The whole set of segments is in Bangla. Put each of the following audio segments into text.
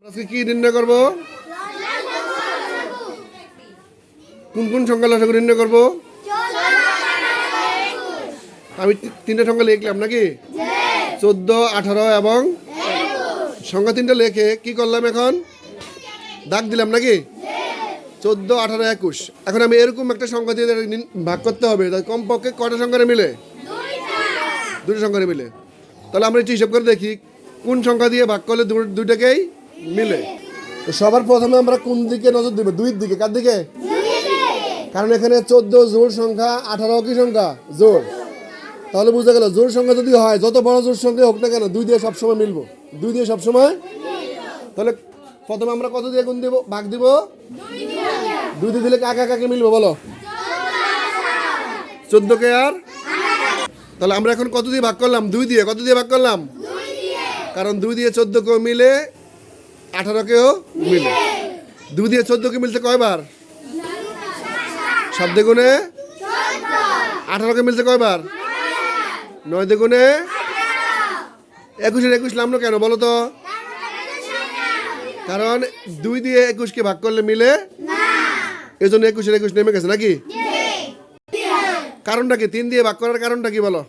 আজকে কি নির্ণয় করব? কোন কোন সংখ্যা লসাগু নির্ণয় করব? আমি তিনটা সংখ্যা লিখলাম নাকি? 14, 18 এবং সংখ্যা তিনটা লিখে কি করলাম? এখন দাগ দিলাম নাকি? 14, 18, 21। এখন আমি এরকম একটা সংখ্যা দিয়ে ভাগ করতে হবে, কমপক্ষে কয়টা সংখ্যারে মিলে? দুটো সংখ্যারে মিলে। তাহলে আমরা একটু হিসাব করে দেখি কোন সংখ্যা দিয়ে ভাগ করলে দুইটাকেই মিলে। তো সবার প্রথমে আমরা কোন দিকে নজর দেবো? দুইয়ের দিকে। কার দিকে? কারণ এখানে 14 জোড় সংখ্যা, 18 কি সংখ্যা? জোড়। তাহলে বুঝা গেল জোড় সংখ্যা যদি হয়, যত বড় জোড় সংখ্যা হোক না কেন, 2 দিয়ে সবসময় মিলবো। 2 দিয়ে সবসময়। তাহলে প্রথমে আমরা কত দিয়ে গুণ দিব? ভাগ দিব 2 দিয়ে দিলে কাকে কাকে মিলবো বলো? 14 কে আর। তাহলে আমরা এখন কত দিয়ে ভাগ করলাম? 2 দিয়ে। কত দিয়ে ভাগ করলাম? কারণ 2 দিয়ে 14 কেও মিলে, 18 কেও মিলে। 2 দিয়ে 14 কে মিলছে কয়বার? 7 দ্বিগুণে 18 কে মিলছে কয়বার? 9 দ্বিগুণে 21 21 নামলো কেন বলো তো? কারণ 2 দিয়ে 21 কে ভাগ করলে মিলে, এই জন্য 21 21 নেমে গেছে নাকি? কারণটা কি? 3 দিয়ে ভাগ করার কারণটা কি বলো?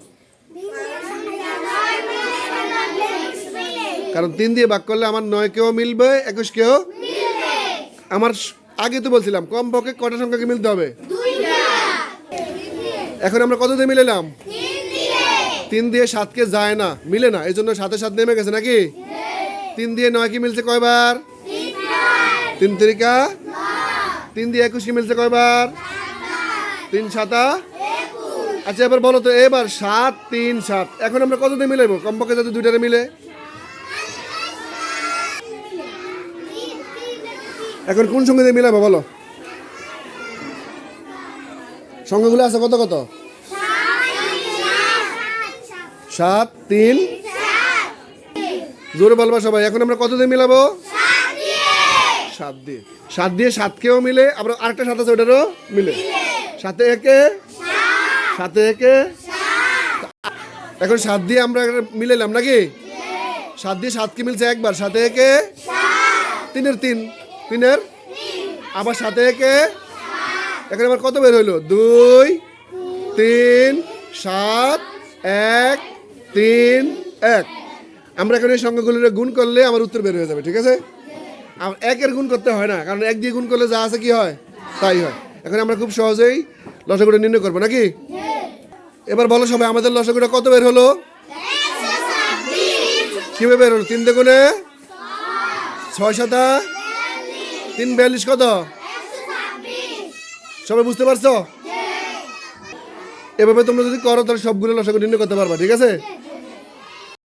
কারণ 3 দিয়ে ভাগ করলে আমার 9 কেও মিলবে, 21 কেও। আমার আগে তো বলছিলাম কমপক্ষে কয়টা সংখ্যাকে মিলতে হবে? এখন আমরা কত দিয়ে মিলালাম? 3 দিয়ে 7 কে যায় না, মিলে না, এই জন্য 7 7 নেমে গেছে নাকি? 3 দিয়ে 9 কি মিলছে কয়বার? 3 তিরিকা 3 দিয়ে 21 কি মিলছে কয়বার? 3 7। আচ্ছা এবার বলো তো, এবার 7 3 7। এখন আমরা কত দিয়ে মিলাবো কমপক্ষে যাতে দুইটারে মিলে? এখন কোন সংখ্যা দিয়ে মিলাবো বলো? সংখ্যাগুলো আছে কত কত? 7 3। জোরে বলবা সবাই। এখন আমরা কত দিয়ে মিলাবো? 7 দিয়ে। 7 দিয়ে 7 কেও মিলে, আবার আরেকটা 7 আছে ওটারও মিলে। 7 একে 7 একে। এখন 7 দিয়ে আমরা মিলালাম নাকি? 7 দিয়ে 7 কে মিলছে একবার, 7 একে 3 3 3 আবার 7 একে। এখন আবার কত বের হইলো? 2 3 7 1 3 1। আমরা এখন এই সংখ্যাগুলোর গুণ করলে আমার উত্তর বের হয়ে যাবে, ঠিক আছে? আর 1 গুণ করতে হয় না, কারণ 1 দিয়ে গুণ করলে যা আছে কি হয় তাই হয়। এখন আমরা খুব সহজেই লসাগুটা নির্ণয় করবো নাকি? এবার বলো সবাই, আমাদের লসাগুটা কত বের হলো? কিভাবে বের হলো? 3 দ্বিগুণে 6 7 3 42 কত? সবাই বুঝতে পারছো? এভাবে তোমরা যদি করো তাহলে সবগুলো লসাগু নির্ণয় করতে পারবা, ঠিক আছে?